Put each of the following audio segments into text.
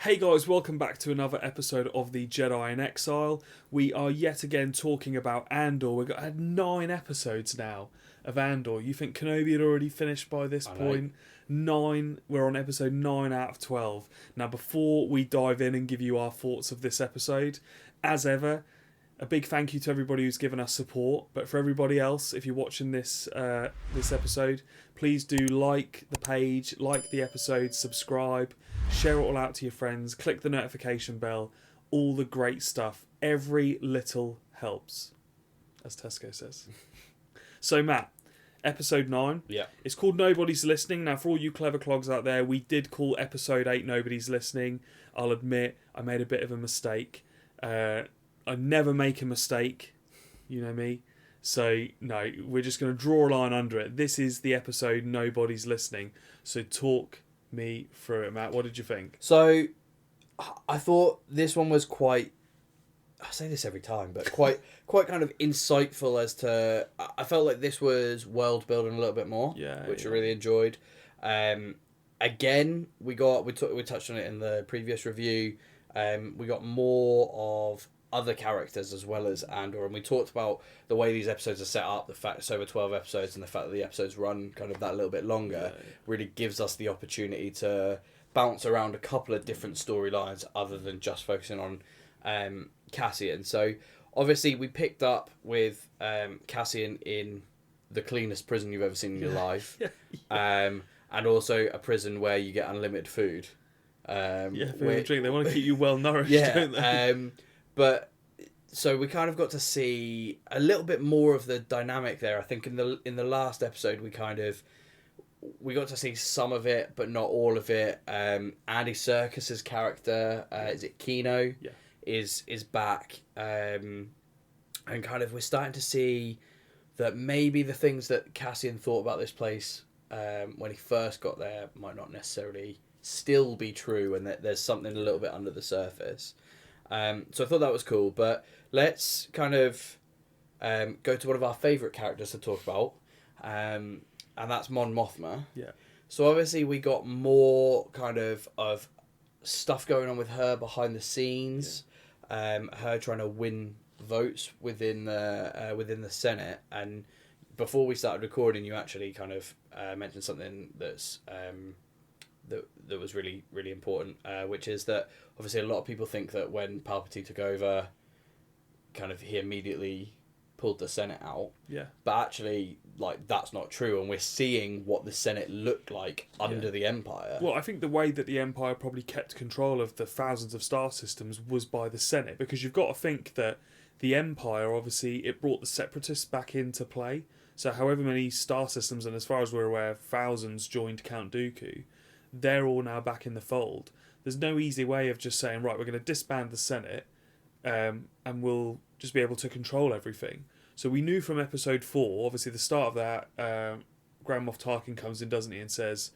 Hey guys, welcome back to another episode of the Jedi In Exile. We are yet again talking about Andor. We've had 9 episodes now of Andor. You think Kenobi had already finished by this point? 9, we're on episode 9 out of 12. Now before we dive in and give you our thoughts of this episode, as ever, a big thank you to everybody who's given us support. But for everybody else, if you're watching this this episode, please do like the page, like the episode, subscribe, share it all out to your friends, click the notification bell, all the great stuff. Every little helps, as Tesco says. So Matt, episode 9. Yeah. It's called Nobody's Listening. Now for all you clever clogs out there, we did call episode 8 Nobody's Listening. I'll admit I made a bit of a mistake. I never make a mistake, you know me. So, no, we're just going to draw a line under it. This is the episode Nobody's Listening. So talk me through it, Matt. What did you think? So, I thought this one was quite... I say this every time, but quite kind of insightful as to... I felt like this was world building a little bit more, which I really enjoyed. Again, we touched on it in the previous review. We got more of other characters as well as Andor, and we talked about the way these episodes are set up, the fact it's over 12 episodes and the fact that the episodes run kind of that little bit longer really gives us the opportunity to bounce around a couple of different storylines other than just focusing on Cassian. So obviously we picked up with Cassian in the cleanest prison you've ever seen in your life, and also a prison where you get unlimited food. Food and drink. They want to keep you well nourished, don't they? But so we kind of got to see a little bit more of the dynamic there. I think in the last episode we got to see some of it, but not all of it. Andy Serkis's character, is it Kino? Yeah. Is back, and kind of we're starting to see that maybe the things that Cassian thought about this place when he first got there might not necessarily still be true, and that there's something a little bit under the surface. So I thought that was cool, but let's kind of go to one of our favourite characters to talk about, and that's Mon Mothma. Yeah. So obviously we got more kind of stuff going on with her behind the scenes, her trying to win votes within the Senate. And before we started recording, you actually kind of mentioned something that's that was really, really important, which is that obviously a lot of people think that when Palpatine took over, kind of he immediately pulled the Senate out. Yeah. But actually, like, that's not true, and we're seeing what the Senate looked like under the Empire. Well, I think the way that the Empire probably kept control of the thousands of star systems was by the Senate, because you've got to think that the Empire, obviously, it brought the Separatists back into play. So however many star systems, and as far as we're aware, thousands joined Count Dooku, they're all now back in the fold. There's no easy way of just saying, right, we're going to disband the Senate, and we'll just be able to control everything. So we knew from episode 4, obviously the start of that, Grand Moff Tarkin comes in, doesn't he, and says,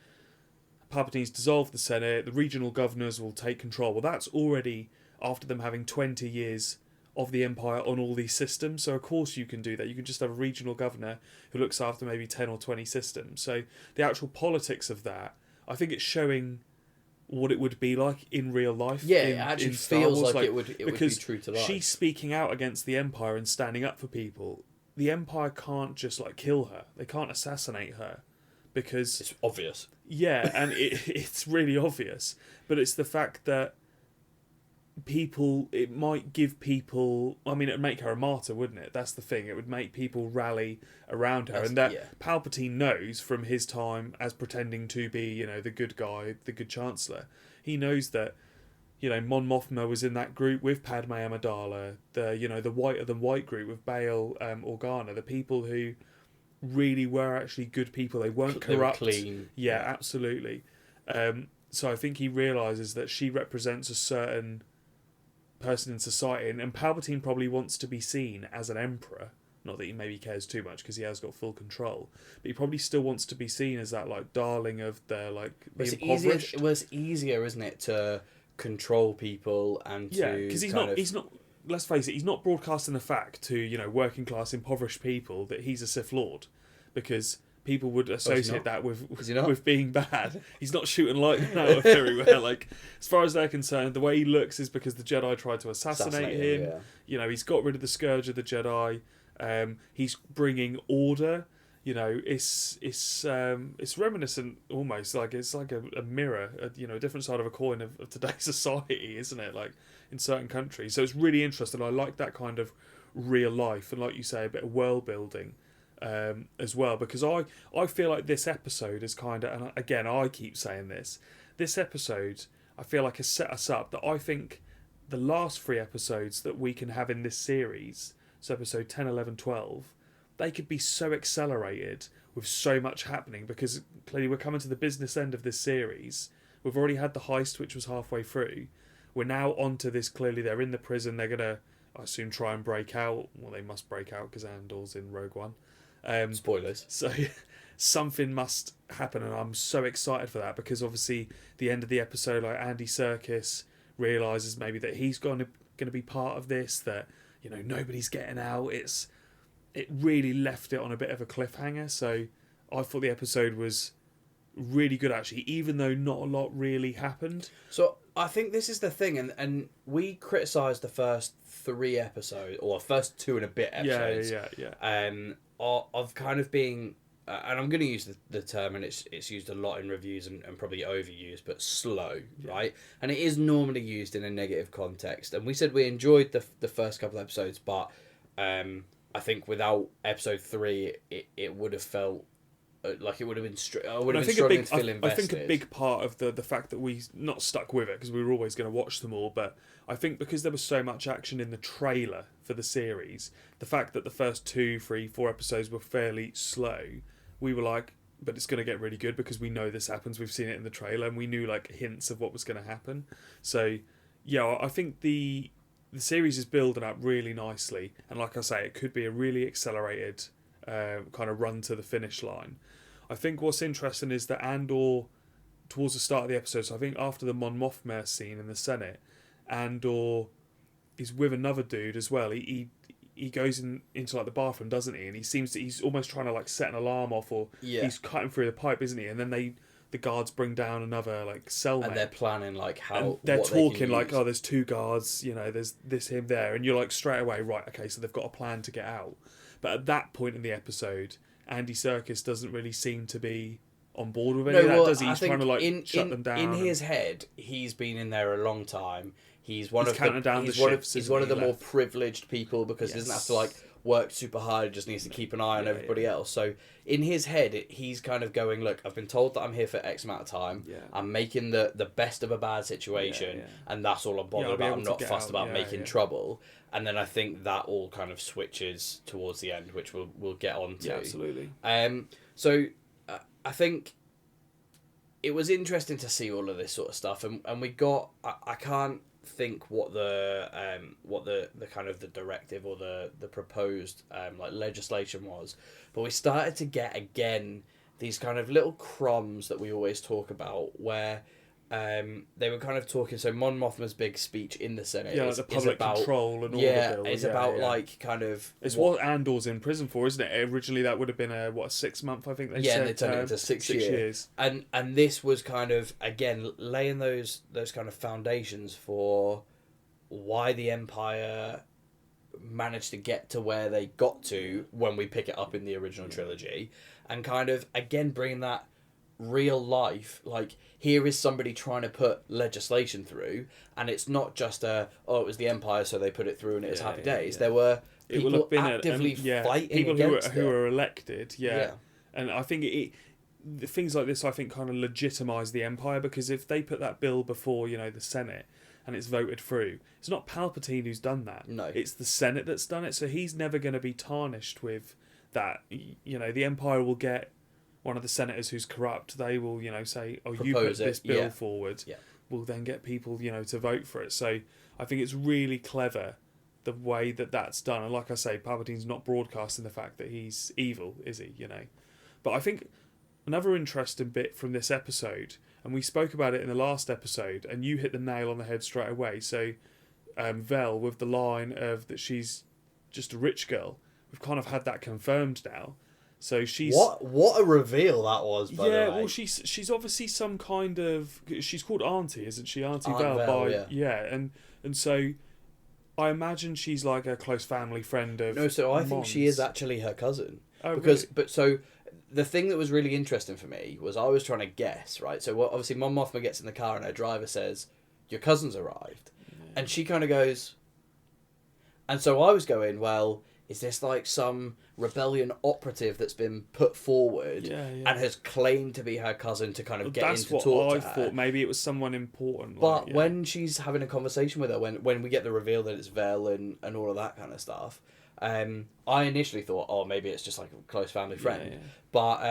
Palpatine's dissolved the Senate, the regional governors will take control. Well, that's already after them having 20 years of the Empire on all these systems. So of course you can do that. You can just have a regional governor who looks after maybe 10 or 20 systems. So the actual politics of that, I think it's showing what it would be like in real life. Yeah, it actually feels like it would be true to life. She's speaking out against the Empire and standing up for people. The Empire can't just kill her. They can't assassinate her because it's obvious. Yeah, and it's really obvious. But it's the fact that it might give people... I mean, it would make her a martyr, wouldn't it? That's the thing. It would make people rally around her. Palpatine knows from his time as pretending to be, the good guy, the good Chancellor. He knows that, Mon Mothma was in that group with Padme Amidala, the whiter than white group with Bail Organa, the people who really were actually good people. They weren't corrupt. They were clean. Yeah, absolutely. So I think he realises that she represents a certain person in society, and Palpatine probably wants to be seen as an emperor. Not that he maybe cares too much because he has got full control, but he probably still wants to be seen as that darling of the the impoverished. It was easier, isn't it, to control people and because he's not. Let's face it, he's not broadcasting the fact to working class impoverished people that he's a Sith Lord, because people would associate that with Is he not? with being bad. He's not shooting lightning out of everywhere. Like, as far as they're concerned, the way he looks is because the Jedi tried to assassinate him. Yeah. You know, he's got rid of the scourge of the Jedi. He's bringing order. You know, it's reminiscent almost, like it's like a mirror, a different side of a coin of today's society, isn't it? Like in certain countries. So it's really interesting. I like that kind of real life, and like you say, a bit of world building as well, because I feel like this episode is kind of, and again I keep saying this episode I feel like has set us up, that I think the last 3 episodes that we can have in this series, so episode 10, 11, 12, they could be so accelerated with so much happening, because clearly we're coming to the business end of this series. We've already had the heist, which was halfway through. We're now onto this. Clearly they're in the prison. They're gonna, I assume, try and break out. Well, they must break out because Andor's in Rogue One. Spoilers. So something must happen, and I'm so excited for that, because obviously the end of the episode, like Andy Serkis realizes maybe that he's going to be part of this, that nobody's getting out. It really left it on a bit of a cliffhanger. So I thought the episode was really good, actually, even though not a lot really happened. So I think this is the thing, and we criticised the first 3 episodes, or first 2 and a bit episodes. Yeah. Of kind of being, and I'm going to use the term, and it's used a lot in reviews and probably overused, but slow, right? And it is normally used in a negative context. And we said we enjoyed the first couple of episodes, but I think without episode 3, it would have felt like it would have been struggling to feel invested. I think a big part of the fact that we not stuck with it, because we were always going to watch them all, but I think because there was so much action in the trailer for the series, the fact that the first 2, 3, 4 episodes were fairly slow, we were like, but it's going to get really good because we know this happens. We've seen it in the trailer, and we knew like hints of what was going to happen. So yeah, I think the series is building up really nicely, and like I say, it could be a really accelerated kind of run to the finish line. I think what's interesting is that Andor, towards the start of the episode, so I think after the Mon Mothma scene in the Senate, Andor is with another dude as well. He goes into like the bathroom, doesn't he? And he's almost trying to like set an alarm off, or he's cutting through the pipe, isn't he? And then the guards bring down another like cellmate, and they're planning like how, and they're talking like, use. oh, there's 2 guards, there's this, him, there, and you're like straight away, right, okay, so they've got a plan to get out. But at that point in the episode, Andy Serkis doesn't really seem to be on board with any of that, does he? He's trying to like shut them down. In his head, he's been in there a long time. He's one of the more privileged people, because he doesn't have to like work super hard. He just needs to keep an eye on everybody else. So in his head, he's kind of going, look, I've been told that I'm here for X amount of time. Yeah. I'm making the best of a bad situation, and that's all I'm bothered about. I'm not fussed about making trouble. And then I think that all kind of switches towards the end, which we'll get on to. Yeah, absolutely. So I think it was interesting to see all of this sort of stuff, and we got. I can't think what the kind of the directive or the proposed like legislation was, but we started to get again these kind of little crumbs that we always talk about, where they were kind of talking. So Mon Mothma's big speech in the Senate, like the public control and all the bill. It's about like kind of it's what Andor's in prison for, isn't it? Originally that would have been a 6 month, I think they said. And they turned it into 6 years. And this was kind of again laying those kind of foundations for why the Empire managed to get to where they got to when we pick it up in the original trilogy, and kind of again bringing that real life, like here is somebody trying to put legislation through, and it's not just it was the Empire so they put it through and it was happy days. There were people actively fighting people against who are elected, and I think things like this I think kind of legitimise the Empire, because if they put that bill before the Senate and it's voted through, it's not Palpatine who's done that. No, it's the Senate that's done it, so he's never going to be tarnished with that. The Empire will get one of the senators who's corrupt. They will, say, "Oh, you put this bill forward." Yeah. We'll then get people, to vote for it. So I think it's really clever the way that that's done. And like I say, Palpatine's not broadcasting the fact that he's evil, is he? But I think another interesting bit from this episode, and we spoke about it in the last episode, and you hit the nail on the head straight away. So Vel, with the line of that she's just a rich girl, we've kind of had that confirmed now. So she's what a reveal that was. By the way. well, she's obviously some kind of, she's called Auntie, isn't she? Auntie Aunt Vel, Vel, and so I imagine she's like a close family friend of. No, so I think Mon's. she is actually her cousin. Oh, because really? but so the thing that was really interesting for me was I was trying to guess, right? So obviously Mon Mothma gets in the car and her driver says, "Your cousin's arrived," and she kind of goes, and so I was going, well, is this like some rebellion operative that's been put forward and has claimed to be her cousin to kind of get in to talk to her? That's what I thought. Maybe it was someone important. But when she's having a conversation with her, when we get the reveal that it's Vel and all of that kind of stuff, I initially thought, oh, maybe it's just like a close family friend. Yeah. But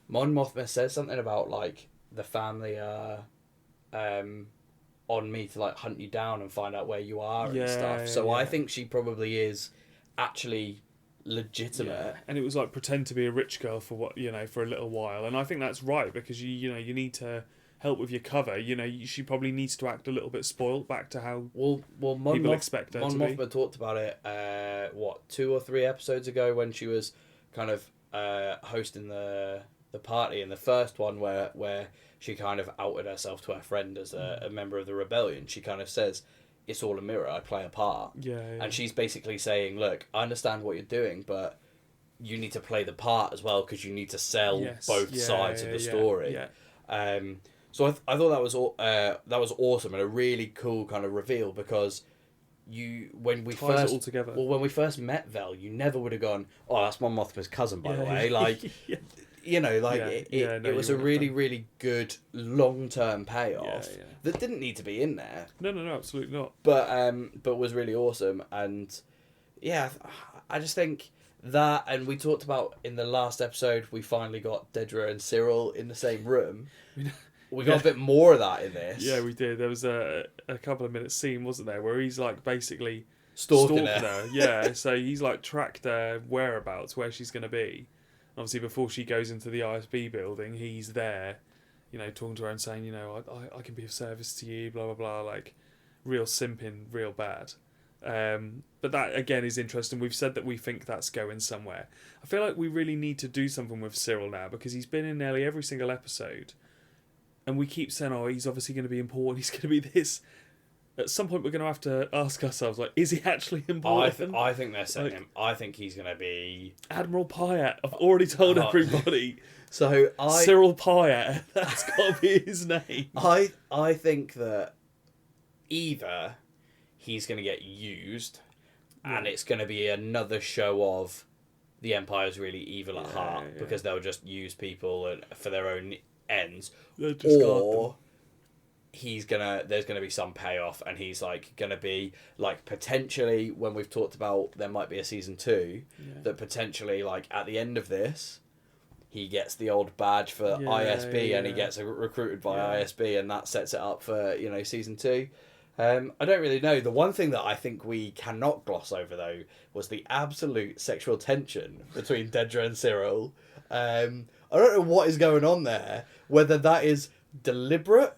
Mon Mothma says something about like the family on me to like hunt you down and find out where you are and stuff. So I think she probably is actually legitimate. And it was like pretend to be a rich girl for for a little while, and I think that's right, because you need to help with your cover. She probably needs to act a little bit spoiled back to how people expect her to be. Mon Mothma talked about it 2 or 3 episodes ago when she was kind of hosting the party in the first one where she kind of outed herself to her friend as a member of the rebellion. She kind of says, it's all a mirror, I play a part. And she's basically saying, look, I understand what you're doing, but you need to play the part as well, because you need to sell both sides of the story. So I thought that was awesome and a really cool kind of reveal, because when we first met Vel, you never would have gone, oh, that's Mon Mothma's cousin, by the way. Like, it was a really, really good long-term payoff that didn't need to be in there. No, absolutely not. But was really awesome. And yeah, I just think that, and we talked about in the last episode, we finally got Dedra and Cyril in the same room. We got a bit more of that in this. Yeah, we did. There was a couple of minutes scene, wasn't there, where he's like basically stalking her. Yeah, so he's like tracked her whereabouts, where she's going to be. Obviously, before she goes into the ISB building, he's there, talking to her and saying, I can be of service to you, blah, blah, blah, like, real simping, real bad. But that, again, is interesting. We've said that we think that's going somewhere. I feel like we really need to do something with Cyril now, because he's been in nearly every single episode, and we keep saying, oh, he's obviously going to be important, he's going to be this. At some point, we're going to have to ask ourselves, like, is he actually important? I think they're setting him. I think he's going to be Admiral Pyatt. I've already told everybody. So Cyril Pyatt. That's got to be his name. I think that either he's going to get used, and it's going to be another show of the Empire's really evil at heart, because they'll just use people for their own ends, or there's gonna be some payoff, and he's like gonna be like, potentially, when we've talked about there might be a season 2, that potentially, like, at the end of this, he gets the old badge for ISB and he gets recruited by ISB, and that sets it up for season 2. I don't really know. The one thing that I think we cannot gloss over, though, was the absolute sexual tension between Dedra and Cyril. I don't know what is going on there, whether that is deliberate,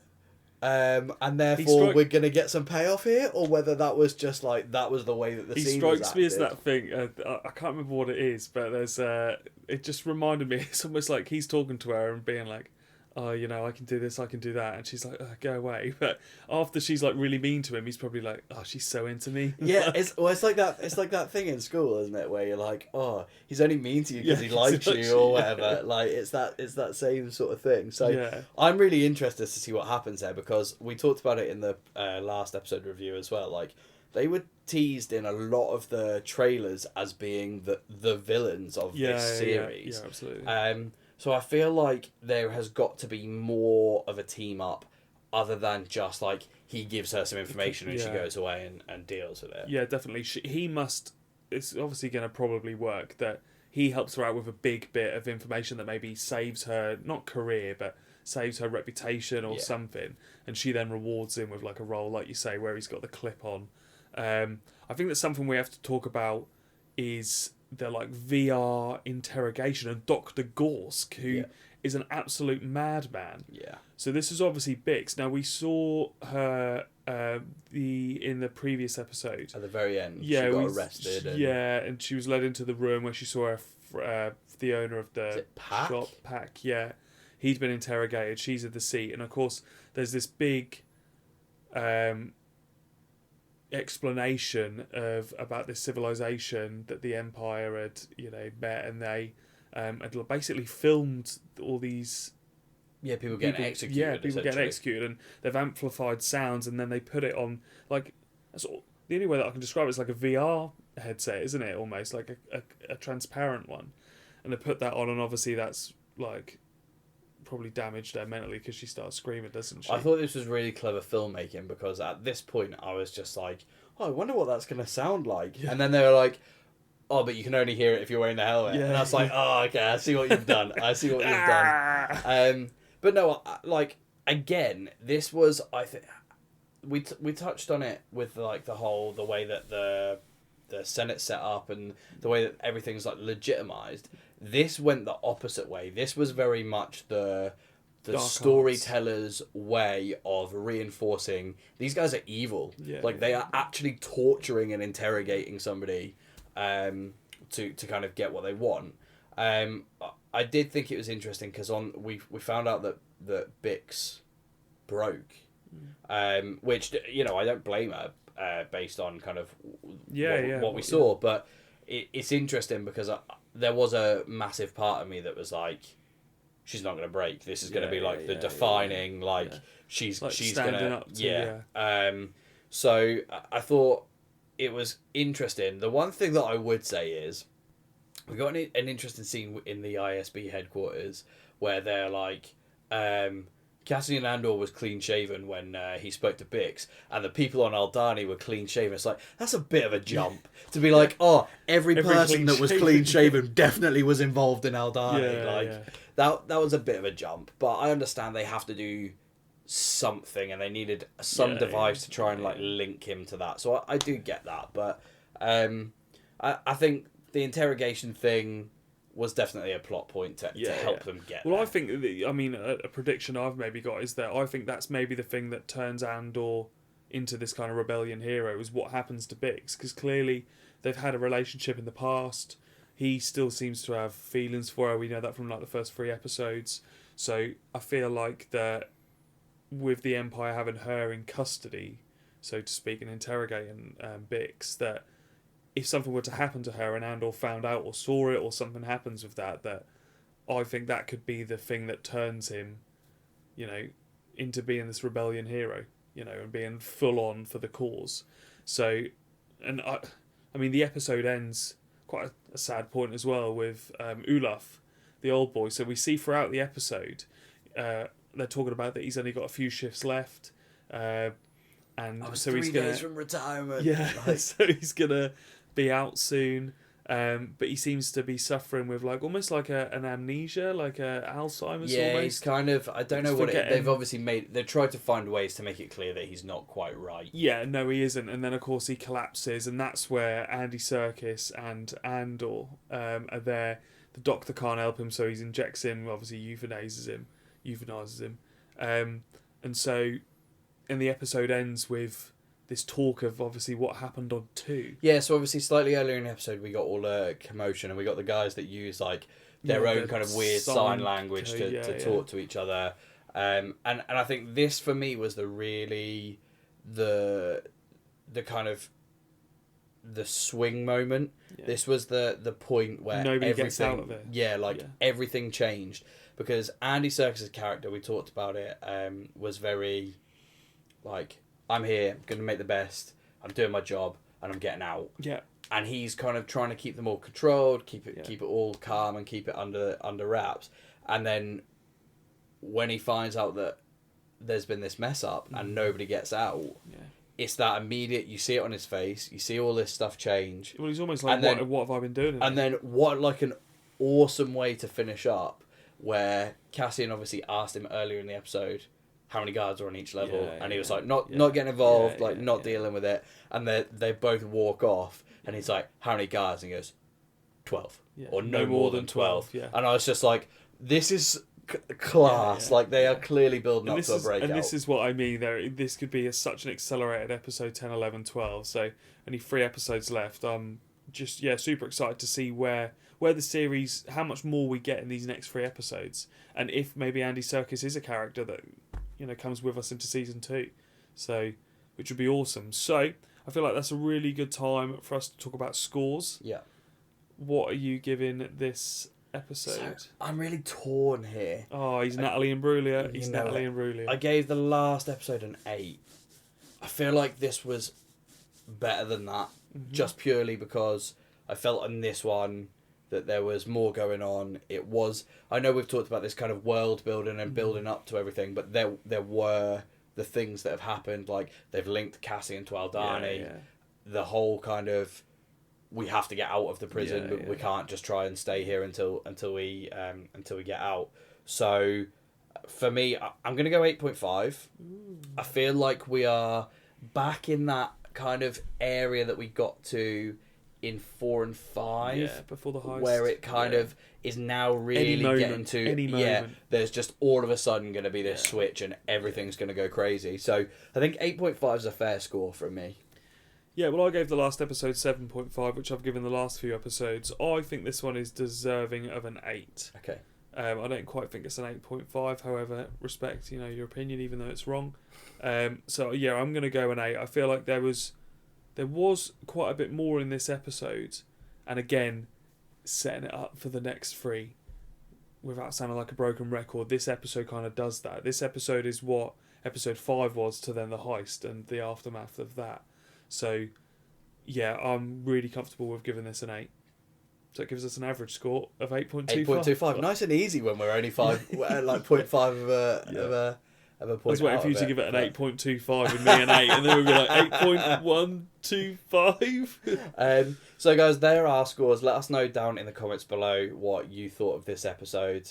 and therefore we're going to get some payoff here, or whether that was just like, that was the way that the scene was acted. He strikes me as that thing, I can't remember what it is, but there's it just reminded me, it's almost like he's talking to her and being like, oh, I can do this, I can do that, and she's like, oh, go away. But after she's like really mean to him, he's probably like, oh, she's so into me. Yeah, it's like that thing in school, isn't it, where you're like, oh, he's only mean to you because he likes you or whatever. Like, it's that same sort of thing. So I'm really interested to see what happens there, because we talked about it in the last episode review as well. Like, they were teased in a lot of the trailers as being the villains of this series. Yeah, absolutely. So I feel like there has got to be more of a team up, other than just like he gives her some information and she goes away and deals with it. Yeah, definitely. He must. It's obviously going to probably work that he helps her out with a big bit of information that maybe saves her, not career, but saves her reputation or something, and she then rewards him with like a role, like you say, where he's got the clip on. I think that's something we have to talk about is the like VR interrogation and Dr. Gorsk, who is an absolute madman. Yeah. So this is obviously Bix. Now we saw her in the previous episode at the very end. She got arrested. And she was led into the room where she saw her the owner of Is the it Pack? shop, Pack. Yeah, he's been interrogated. She's at the seat, and of course, there's this big explanation about this civilization that the Empire had, met, and they had basically filmed all these. Yeah, people getting executed. Yeah, people getting executed, and they've amplified sounds, and then they put it on the only way that I can describe it is like a VR headset, isn't it? Almost like a transparent one, and they put that on, and obviously that's like probably damaged her mentally because she starts screaming, doesn't she? I thought this was really clever filmmaking because at this point I was just like, oh, I wonder what that's going to sound like. Yeah. And then they were like, oh, but you can only hear it if you're wearing the helmet. Yeah, and I was like, oh, okay, I see what you've done. But no, like, again, this was, I think, we touched on it with like the way that the Senate set up and the way that everything's like legitimized. This went the opposite way. This was very much the storyteller's way of reinforcing these guys are evil. Yeah, like they are actually torturing and interrogating somebody to kind of get what they want. I did think it was interesting because we found out that Bix broke, which I don't blame her based on kind of what we saw, but it's interesting because there was a massive part of me that was like, she's not going to break. This is going to be like the defining she's going to so I thought it was interesting. The one thing that I would say is we got an interesting scene in the ISB headquarters where they're like, Cassian Andor was clean shaven when he spoke to Bix, and the people on Aldhani were clean shaven. It's like, that's a bit of a jump to be like, oh, every person that was clean shaven definitely was involved in Aldhani. That was a bit of a jump, but I understand they have to do something, and they needed some device to try and like link him to that. So I do get that, but I think the interrogation thing was definitely a plot point to help them get there. I think, a prediction I've maybe got is that I think that's maybe the thing that turns Andor into this kind of rebellion hero is what happens to Bix, because clearly they've had a relationship in the past. He still seems to have feelings for her. We know that from like the first 3 episodes. So I feel like that with the Empire having her in custody, so to speak, and interrogating Bix, that if something were to happen to her and Andor found out or saw it or something happens with that I think that could be the thing that turns him, into being this rebellion hero, and being full on for the cause. So, and the episode ends quite a sad point as well with Olaf, the old boy. So we see throughout the episode, they're talking about that he's only got a few shifts left, and so 3 he's gonna days from retirement. Yeah, so he's gonna be out soon, but he seems to be suffering with like almost like an amnesia, like a Alzheimer's. Yeah, almost. He's kind of, I don't know what they've obviously they've tried to find ways to make it clear that he's not quite right. Yeah, no, he isn't, and then of course he collapses, and that's where Andy Serkis and Andor are there. The doctor can't help him, so he injects him, obviously euthanizes him, and so, and the episode ends with this talk of obviously what happened on 2. Yeah, so obviously slightly earlier in the episode we got all the commotion, and we got the guys that use like their own kind of weird sign language to talk to each other. And I think this for me was the kind of the swing moment. Yeah. This was the point where nobody gets out of it. Everything changed because Andy Serkis' character, we talked about it, was very like, I'm here, I'm going to make the best, I'm doing my job, and I'm getting out. Yeah. And he's kind of trying to keep them all controlled, keep it all calm, and keep it under wraps. And then when he finds out that there's been this mess up and nobody gets out, it's that immediate, you see it on his face, you see all this stuff change. Well, he's almost like, what have I been doing? And then what like an awesome way to finish up, where Cassian obviously asked him earlier in the episode how many guards are on each level, and he was like, not getting involved, not dealing with it, and they both walk off, and he's like, how many guards? And he goes, 12, or no more than 12. And I was just like, this is class. Like, they are clearly building up to a breakout. And this is what I mean, this could be such an accelerated episode 10, 11, 12, so only 3 episodes left. I'm just super excited to see where where the series, how much more we get in these next 3 episodes, and if maybe Andy Serkis is a character that, you know, comes with us into season 2, so which would be awesome. So I feel like that's a really good time for us to talk about scores. Yeah. What are you giving this episode? So, I'm really torn here. Oh, he's Natalie Imbruglia. He's You know Natalie it. Imbruglia. I gave the last episode an 8. I feel like this was better than that, just purely because I felt in this one that there was more going on. It was, I know we've talked about this kind of world building and building up to everything, but there were the things that have happened, like they've linked Cassian to Aldani, the whole kind of, we have to get out of the prison, but we can't just try and stay here until we get out. So for me, I'm going to go 8.5. I feel like we are back in that kind of area that we got to in 4 and 5. Yeah, before the heist. Where it kind of is now really getting to... Any moment. There's just all of a sudden going to be this switch and everything's going to go crazy. So I think 8.5 is a fair score from me. Yeah, well, I gave the last episode 7.5, which I've given the last few episodes. I think this one is deserving of an 8. Okay. I don't quite think it's an 8.5, however, respect, you know, your opinion, even though it's wrong. So, yeah, I'm going to go an 8. I feel like there was quite a bit more in this episode. And again, setting it up for the next 3, without sounding like a broken record, this episode kind of does that. This episode is what episode 5 was to then the heist and the aftermath of that. So, yeah, I'm really comfortable with giving this an 8. So it gives us an average score of 8.25. 8.25. Nice and easy when we're only 5, like 0.5 of a point. I was waiting for you to give it an 8.25 and me an 8, and then we'd be like 8.125. So guys, there are our scores. Let us know down in the comments below what you thought of this episode.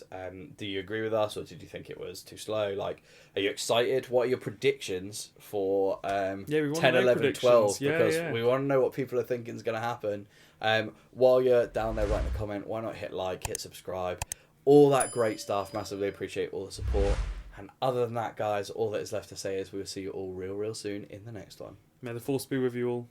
Do you agree with us, or did you think it was too slow? Like, are you excited? What are your predictions for 10, 11, 12? Because we want to know what people are thinking is going to happen. While you're down there writing a comment, why not hit like, hit subscribe, all that great stuff. Massively appreciate all the support. And other than that, guys, all that is left to say is we will see you all real soon in the next one. May the force be with you all.